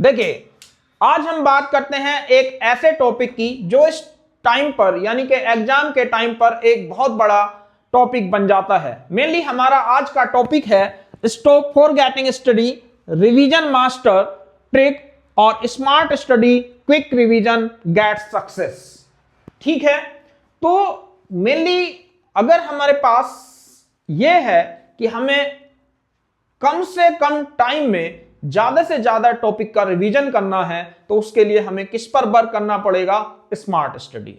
देखिए, आज हम बात करते हैं एक ऐसे टॉपिक की जो इस टाइम पर यानी कि एग्जाम के टाइम पर एक बहुत बड़ा टॉपिक बन जाता है। मेनली हमारा आज का टॉपिक है stop forgetting study, revision master trick और smart study quick revision get success. ठीक है, तो मेनली अगर हमारे पास यह है कि हमें कम से कम टाइम में ज्यादा से ज्यादा टॉपिक का रिवीजन करना है, तो उसके लिए हमें किस पर वर्क करना पड़ेगा? Smart study.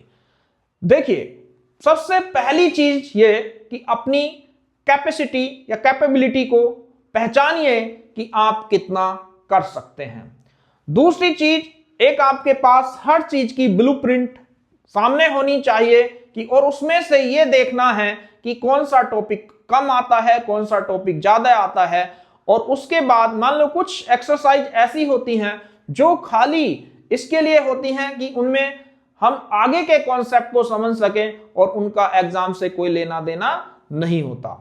देखिए, सबसे पहली चीज ये कि अपनी कैपेसिटी या कैपेबिलिटी को पहचानिए कि आप कितना कर सकते हैं। दूसरी चीज, एक आपके पास हर चीज की ब्लूप्रिंट सामने होनी चाहिए कि और उसमें से ये देखना है कि कौन सा टॉपिक कम आता है, कौन सा टॉपिक ज्यादा आता है। और उसके बाद मान लो कुछ एक्सरसाइज ऐसी होती हैं जो खाली इसके लिए होती हैं कि उनमें हम आगे के कॉन्सेप्ट को समझ सकें और उनका एग्जाम से कोई लेना देना नहीं होता।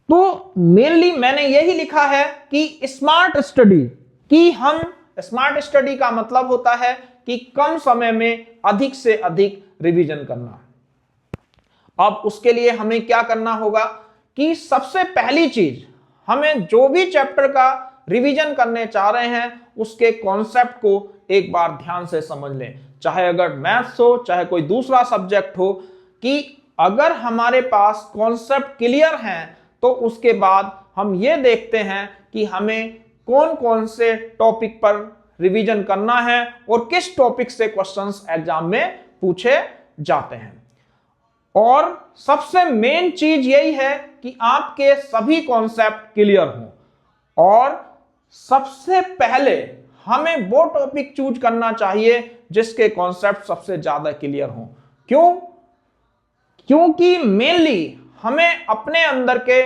तो मेनली मैंने यही लिखा है कि स्मार्ट स्टडी, कि हम स्मार्ट स्टडी का मतलब होता है कि कम समय में अधिक से अधिक रिवीजन करना। अब उसके लिए हमें क्या करना होगा कि सबसे पहली चीज, हमें जो भी चैप्टर का रिवीजन करने चाह रहे हैं उसके कॉन्सेप्ट को एक बार ध्यान से समझ लें। चाहे अगर मैथ्स हो, चाहे कोई दूसरा सब्जेक्ट हो, कि अगर हमारे पास कॉन्सेप्ट क्लियर हैं तो उसके बाद हम ये देखते हैं कि हमें कौन कौन से टॉपिक पर रिवीजन करना है और किस टॉपिक से क्वेश्चंस एग्जाम में पूछे जाते हैं। और सबसे मेन चीज यही है कि आपके सभी कॉन्सेप्ट क्लियर हों। और सबसे पहले हमें वो टॉपिक चूज करना चाहिए जिसके कॉन्सेप्ट सबसे ज्यादा क्लियर हों। क्यों? क्योंकि मेनली हमें अपने अंदर के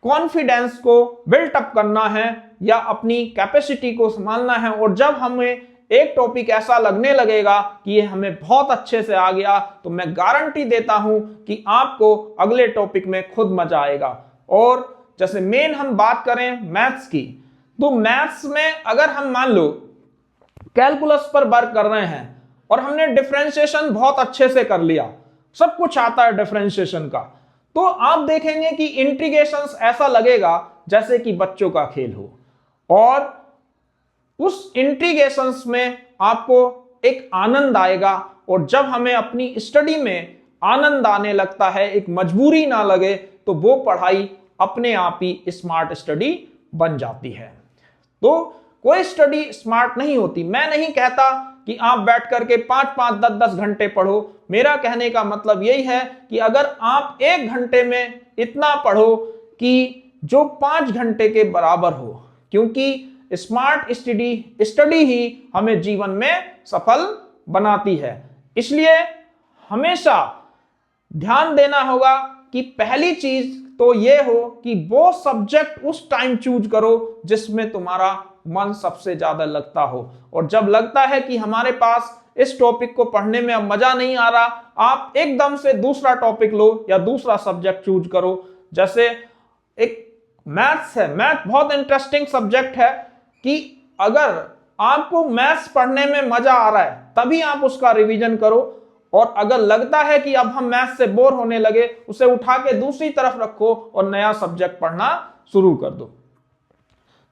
कॉन्फिडेंस को बिल्टअप करना है या अपनी कैपेसिटी को संभालना है। और जब हमें एक टॉपिक ऐसा लगने लगेगा कि ये हमें बहुत अच्छे से आ गया, तो मैं गारंटी देता हूं कि आपको अगले टॉपिक में खुद मजा आएगा। और जैसे मेन हम बात करें मैथ्स की, तो मैथ्स में अगर हम मान लो कैलकुलस पर वर्क कर रहे हैं और हमने डिफरेंशिएशन बहुत अच्छे से कर लिया, सब कुछ आता है डिफरेंशिएशन का, तो आप देखेंगे कि इंटीग्रेशंस ऐसा लगेगा जैसे कि बच्चों का खेल हो। और उस इंटीग्रेशंस में आपको एक आनंद आएगा। और जब हमें अपनी स्टडी में आनंद आने लगता है, एक मजबूरी ना लगे, तो वो पढ़ाई अपने आप ही स्मार्ट स्टडी बन जाती है। तो कोई स्टडी स्मार्ट नहीं होती। मैं नहीं कहता कि आप बैठ करके 5-5, 10-10 घंटे पढ़ो। मेरा कहने का मतलब यही है कि अगर आप 1 घंटे में इतना पढ़ो कि जो 5 घंटे के बराबर हो, क्योंकि स्मार्ट स्टडी ही हमें जीवन में सफल बनाती है। इसलिए हमेशा ध्यान देना होगा कि पहली चीज तो ये हो कि वो सब्जेक्ट उस टाइम चूज करो जिसमें तुम्हारा मन सबसे ज्यादा लगता हो। और जब लगता है कि हमारे पास इस टॉपिक को पढ़ने में अब मजा नहीं आ रहा, आप एकदम से दूसरा टॉपिक लो या दूसरा सब्जेक्ट चूज करो। जैसे एक मैथ्स है, मैथ बहुत इंटरेस्टिंग सब्जेक्ट है कि अगर आपको मैथ्स पढ़ने में मजा आ रहा है तभी आप उसका रिवीजन करो। और अगर लगता है कि अब हम मैथ्स से बोर होने लगे, उसे उठा के दूसरी तरफ रखो और नया सब्जेक्ट पढ़ना शुरू कर दो।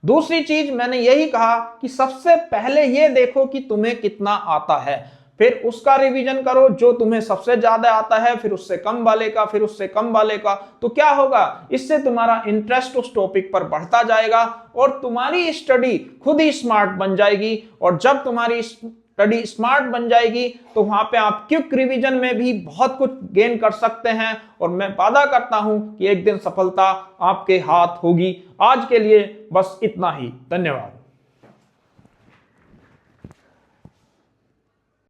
दूसरी चीज मैंने यही कहा कि सबसे पहले ये देखो कि तुम्हें कितना आता है, फिर उसका रिवीजन करो जो तुम्हें सबसे ज्यादा आता है, फिर उससे कम वाले का, फिर उससे कम वाले का। तो क्या होगा, इससे तुम्हारा इंटरेस्ट उस टॉपिक पर बढ़ता जाएगा और तुम्हारी स्टडी खुद ही स्मार्ट बन जाएगी। और जब तुम्हारी स्टडी स्मार्ट बन जाएगी तो वहां पे आप क्विक रिवीजन में भी बहुत कुछ गेन कर सकते हैं। और मैं वादा करता हूं कि एक दिन सफलता आपके हाथ होगी। आज के लिए बस इतना ही। धन्यवाद।